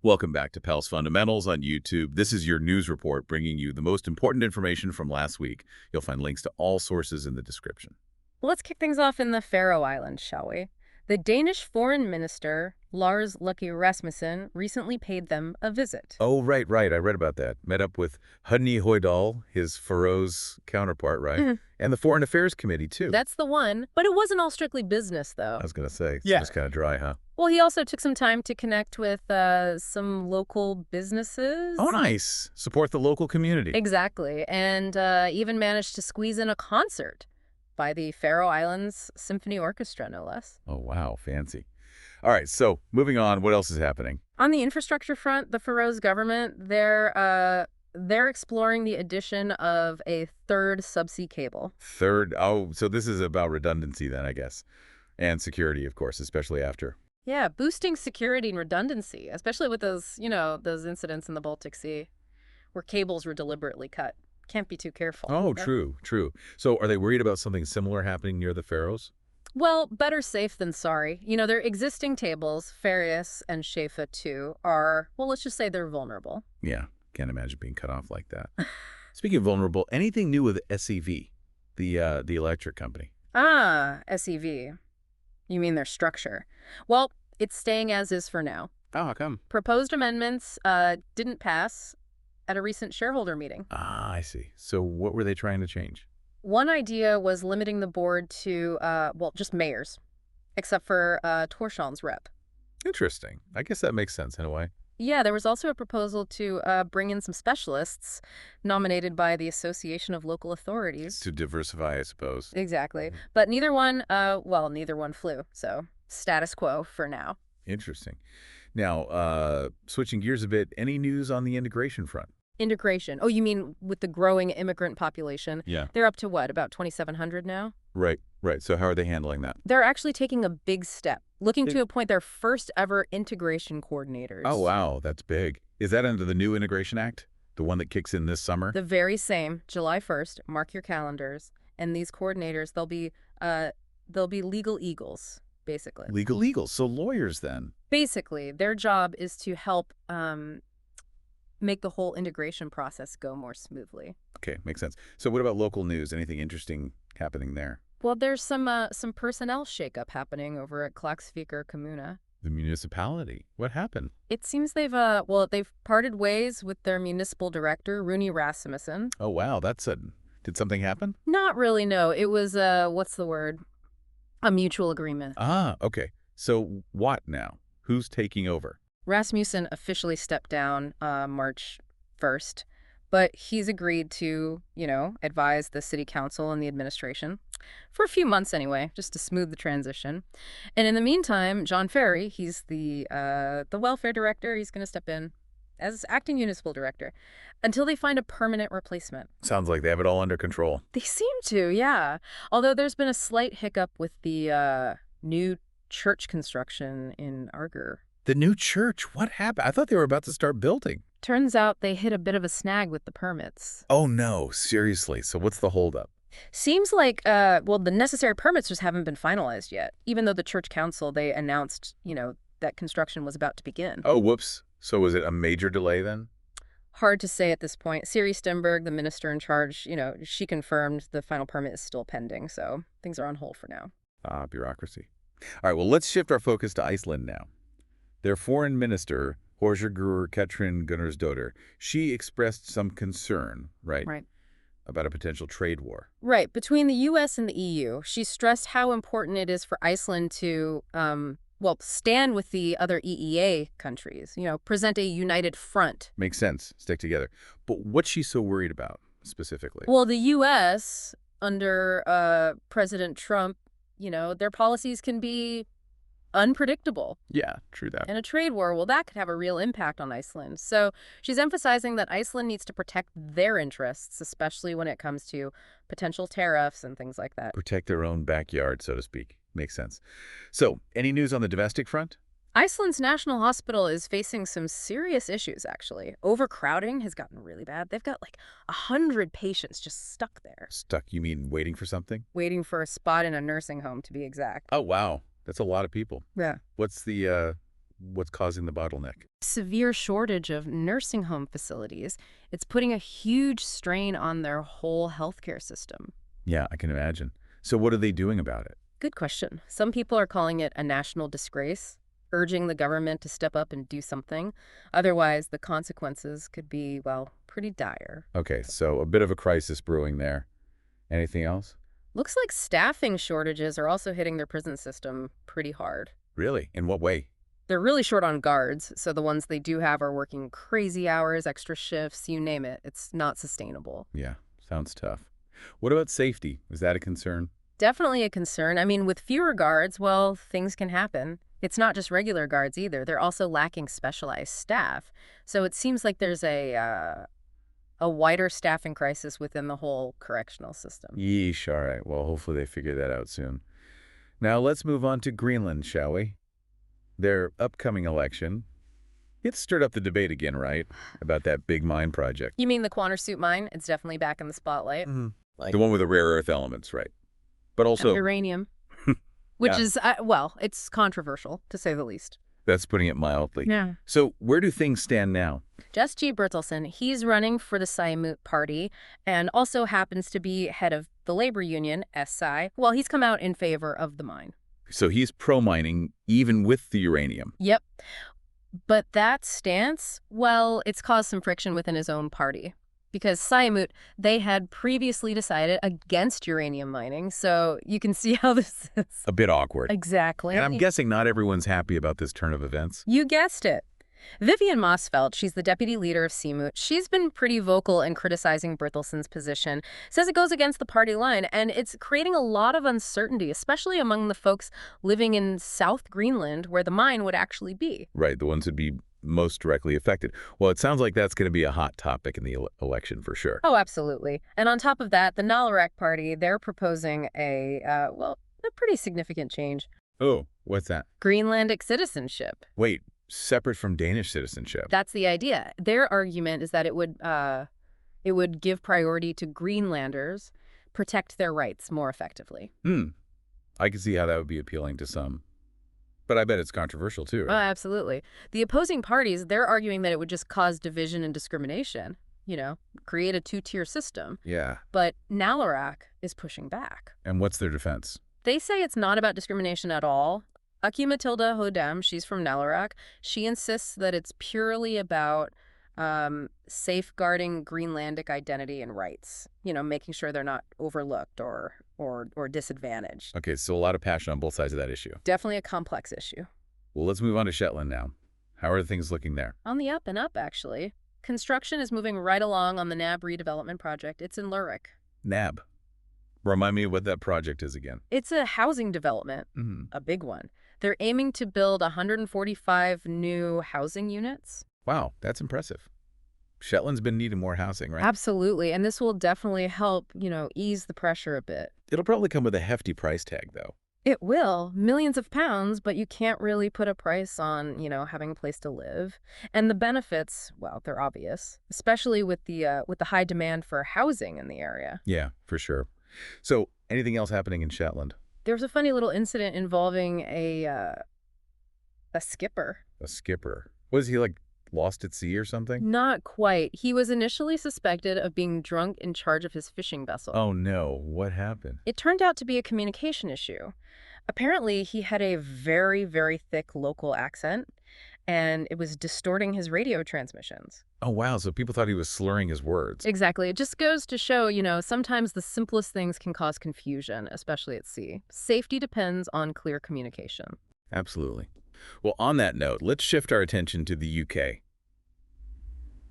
Welcome back to PalsFundamentals on YouTube. This is your news report bringing you the most important information from last week. You'll find links to all sources in the description. Let's kick things off in the Faroe Islands, shall we? The Danish foreign minister, Lars Løkke Rasmussen, recently paid them a visit. Oh, right. I read about that. Met up with Hudny Hoydal, his Faroese counterpart, right? And the Foreign Affairs Committee, too. That's the one, but it wasn't all strictly business, though. I was going to say, it's Yeah. just kind of dry, huh? Well, he also took some time to connect with some local businesses. Oh, nice. Support the local community. Exactly, and even managed to squeeze in a concert by the Faroe Islands Symphony Orchestra, no less. Oh, wow. Fancy. All right, so moving on, what else is happening? On the infrastructure front, the Faroese government, they're exploring the addition of a third subsea cable. Oh, so this is about redundancy then, I guess. And security, of course, especially after. Yeah, boosting security and redundancy, especially with those incidents in the Baltic Sea where cables were deliberately cut. Can't be too careful. Oh, true. So are they worried about something similar happening near the Faroes? Well, better safe than sorry. Their existing tables, Faroese and Shetland too, are, well, let's just say they're vulnerable. Yeah, can't imagine being cut off like that. Speaking of vulnerable, anything new with SEV, the electric company? Ah, SEV. You mean their structure. Well, it's staying as is for now. Oh, how come? Proposed amendments didn't pass at a recent shareholder meeting. Ah, I see. So what were they trying to change? One idea was limiting the board to, just mayors, except for Tórshavn's rep. Interesting. I guess that makes sense in a way. Yeah, there was also a proposal to bring in some specialists nominated by the Association of Local Authorities. To diversify, I suppose. Exactly. But neither one flew. So status quo for now. Interesting. Now, switching gears a bit, any news on the integration front? Integration. Oh, you mean with the growing immigrant population? Yeah. They're up to what, about 2,700 now? Right. So how are they handling that? They're actually taking a big step, looking to appoint their first ever integration coordinators. Oh, wow. That's big. Is that under the new Integration Act? The one that kicks in this summer? The very same, July 1st. Mark your calendars. And these coordinators, they'll be legal eagles, basically. Legal eagles. So lawyers then? Basically, their job is to help make the whole integration process go more smoothly. Okay, makes sense. So what about local news? Anything interesting happening there? Well, there's some personnel shakeup happening over at Klaksvík Kommuna. The municipality. What happened? It seems they've parted ways with their municipal director, Rune Rasmussen. Oh, wow. That's sudden. Did something happen? Not really, no. It was, what's the word? A mutual agreement. Ah, okay. So what now? Who's taking over? Rasmussen officially stepped down March 1st, but he's agreed to, advise the city council and the administration for a few months anyway, just to smooth the transition. And in the meantime, John Ferry, he's the welfare director, he's going to step in as acting municipal director until they find a permanent replacement. Sounds like they have it all under control. They seem to, yeah. Although there's been a slight hiccup with the new church construction in Arger. The new church? What happened? I thought they were about to start building. Turns out they hit a bit of a snag with the permits. Oh, no. Seriously. So what's the holdup? Seems like, the necessary permits just haven't been finalized yet, even though the church council, they announced, that construction was about to begin. Oh, whoops. So was it a major delay then? Hard to say at this point. Siri Stenberg, the minister in charge, she confirmed the final permit is still pending, so things are on hold for now. Ah, bureaucracy. All right, well, let's shift our focus to Iceland now. Their foreign minister, Horgergur Katrin Gunnarsdóttir, she expressed some concern, right? Right. About a potential trade war. Right. Between the U.S. and the EU, she stressed how important it is for Iceland to, stand with the other EEA countries, present a united front. Makes sense. Stick together. But what's she so worried about specifically? Well, the U.S., under President Trump, their policies can be unpredictable. Yeah, true that. And a trade war, well, that could have a real impact on Iceland. So she's emphasizing that Iceland needs to protect their interests, especially when it comes to potential tariffs and things like that. Protect their own backyard, so to speak. Makes sense. So, any news on the domestic front? Iceland's national hospital is facing some serious issues, actually. Overcrowding has gotten really bad. They've got like 100 patients just stuck there. Stuck, you mean waiting for something? Waiting for a spot in a nursing home, to be exact. Oh, wow. That's a lot of people. Yeah. What's the What's causing the bottleneck? Severe shortage of nursing home facilities. It's putting a huge strain on their whole healthcare system. Yeah, I can imagine. So what are they doing about it? Good question. Some people are calling it a national disgrace, urging the government to step up and do something. Otherwise, the consequences could be, well, pretty dire. Okay, so a bit of a crisis brewing there. Anything else? Looks like staffing shortages are also hitting their prison system pretty hard. Really? In what way? They're really short on guards, so the ones they do have are working crazy hours, extra shifts, you name it. It's not sustainable. Yeah, sounds tough. What about safety? Is that a concern? Definitely a concern. I mean, with fewer guards, well, things can happen. It's not just regular guards either. They're also lacking specialized staff. So it seems like there's a wider staffing crisis within the whole correctional system. Yeesh, all right. Well, hopefully they figure that out soon. Now let's move on to Greenland, shall we? Their upcoming election. It stirred up the debate again, right? About that big mine project. You mean the Quantersuit mine? It's definitely back in the spotlight. The one with the rare earth elements, right? But also... uranium. Which Yeah. is, well, it's controversial, to say the least. That's putting it mildly. Yeah. So where do things stand now? Just G. Bertelsen, he's running for the Siamut Party and also happens to be head of the labor union, SI. Well, he's come out in favor of the mine. So he's pro-mining even with the uranium. Yep. But that stance, well, it's caused some friction within his own party. Because Siamut, they had previously decided against uranium mining, so you can see how this is. A bit awkward. Exactly. And I'm guessing not everyone's happy about this turn of events. You guessed it. Vivian Mossfeldt, she's the deputy leader of Siamut. She's been pretty vocal in criticizing Bertelsen's position, says it goes against the party line, and it's creating a lot of uncertainty, especially among the folks living in South Greenland, where the mine would actually be. Right, the ones who'd be most directly affected. Well, it sounds like that's going to be a hot topic in the election for sure. Oh, absolutely. And on top of that, the Nalaraq Party, they're proposing a pretty significant change. Oh, what's that? Greenlandic citizenship. Wait, separate from Danish citizenship. That's the idea. Their argument is that it would give priority to Greenlanders, protect their rights more effectively. I can see how that would be appealing to some. But I bet it's controversial too, Oh, right? absolutely. The opposing parties, they're arguing that it would just cause division and discrimination, create a two-tier system. Yeah. But Nalaraq is pushing back. And what's their defense? They say it's not about discrimination at all. Aki Matilda Hodam, she's from Nalaraq. She insists that it's purely about safeguarding Greenlandic identity and rights, making sure they're not overlooked or disadvantaged. Okay, so a lot of passion on both sides of that issue. Definitely a complex issue. Well, let's move on to Shetland now. How are things looking there? On the up and up, actually. Construction is moving right along on the NAB redevelopment project. It's in Lurik. NAB. Remind me what that project is again. It's a housing development, a big one. They're aiming to build 145 new housing units. Wow, that's impressive. Shetland's been needing more housing, right? Absolutely. And this will definitely help, ease the pressure a bit. It'll probably come with a hefty price tag, though. It will. Millions of pounds, but you can't really put a price on, having a place to live. And the benefits, well, they're obvious, especially with the high demand for housing in the area. Yeah, for sure. So, anything else happening in Shetland? There's a funny little incident involving a skipper. A skipper. Was he, lost at sea or something? Not quite. He was initially suspected of being drunk in charge of his fishing vessel. Oh, no. What happened? It turned out to be a communication issue. Apparently, he had a very, very thick local accent, and it was distorting his radio transmissions. Oh, wow. So people thought he was slurring his words. Exactly. It just goes to show, sometimes the simplest things can cause confusion, especially at sea. Safety depends on clear communication. Absolutely. Well, on that note, let's shift our attention to the UK.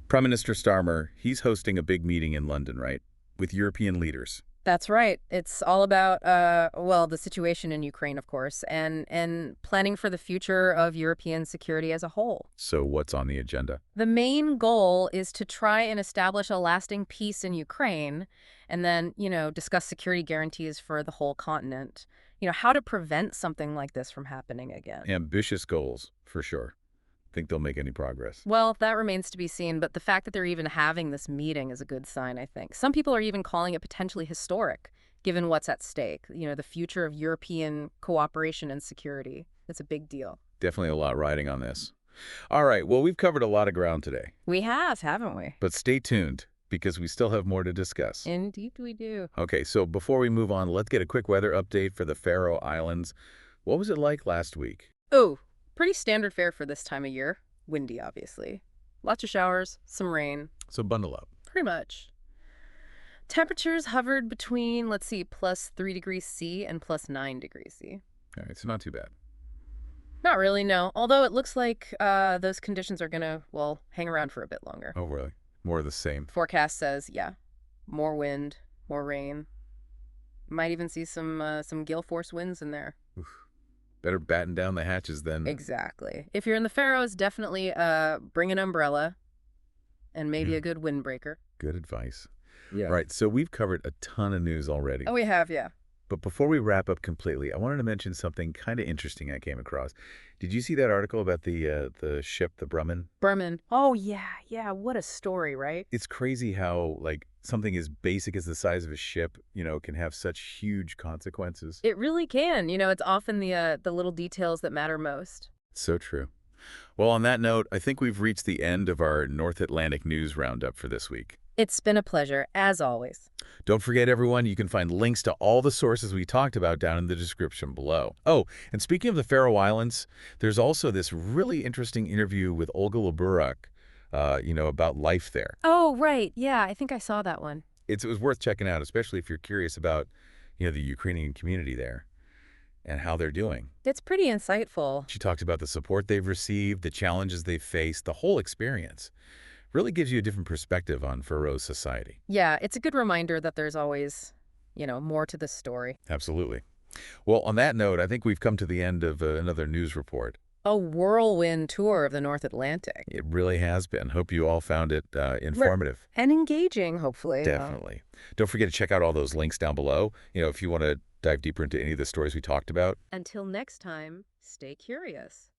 Prime Minister Starmer, he's hosting a big meeting in London, right? With European leaders. That's right. It's all about, the situation in Ukraine, of course, and planning for the future of European security as a whole. So what's on the agenda? The main goal is to try and establish a lasting peace in Ukraine and then, discuss security guarantees for the whole continent. How to prevent something like this from happening again. Ambitious goals, for sure. Think they'll make any progress? Well, that remains to be seen, but the fact that they're even having this meeting is a good sign, I think. Some people are even calling it potentially historic, given what's at stake. The future of European cooperation and security. It's a big deal. Definitely a lot riding on this. All right, well, we've covered a lot of ground today. We have, haven't we? But stay tuned, because we still have more to discuss. Indeed we do. Okay, so before we move on, let's get a quick weather update for the Faroe Islands. What was it like last week? Oh, pretty standard fare for this time of year. Windy, obviously. Lots of showers, some rain. So bundle up. Pretty much. Temperatures hovered between, let's see, +3 degrees C and +9 degrees C. All right, so not too bad. Not really, no. Although it looks like those conditions are gonna, well, hang around for a bit longer. Oh, really? More of the same. Forecast says, yeah, more wind, more rain. Might even see some gale force winds in there. Oof. Better batten down the hatches then. Exactly. If you're in the Faroes, definitely bring an umbrella and maybe a good windbreaker. Good advice. Yeah. Right, so we've covered a ton of news already. Oh, we have, yeah. But before we wrap up completely, I wanted to mention something kind of interesting I came across. Did you see that article about the ship, the Brumman? Berman. Oh, yeah. What a story, right? It's crazy how, like, something as basic as the size of a ship, can have such huge consequences. It really can. It's often the little details that matter most. So true. Well, on that note, I think we've reached the end of our North Atlantic news roundup for this week. It's been a pleasure, as always. Don't forget, everyone, you can find links to all the sources we talked about down in the description below. Oh, and speaking of the Faroe Islands, there's also this really interesting interview with Olga Laburak, about life there. Oh, right. Yeah, I think I saw that one. It was worth checking out, especially if you're curious about, the Ukrainian community there and how they're doing. It's pretty insightful. She talks about the support they've received, the challenges they've faced, the whole experience. Really gives you a different perspective on Faroe society. Yeah, it's a good reminder that there's always, more to this story. Absolutely. Well, on that note, I think we've come to the end of another news report. A whirlwind tour of the North Atlantic. It really has been. Hope you all found it informative. And engaging, hopefully. Definitely. Don't forget to check out all those links down below, if you want to dive deeper into any of the stories we talked about. Until next time, stay curious.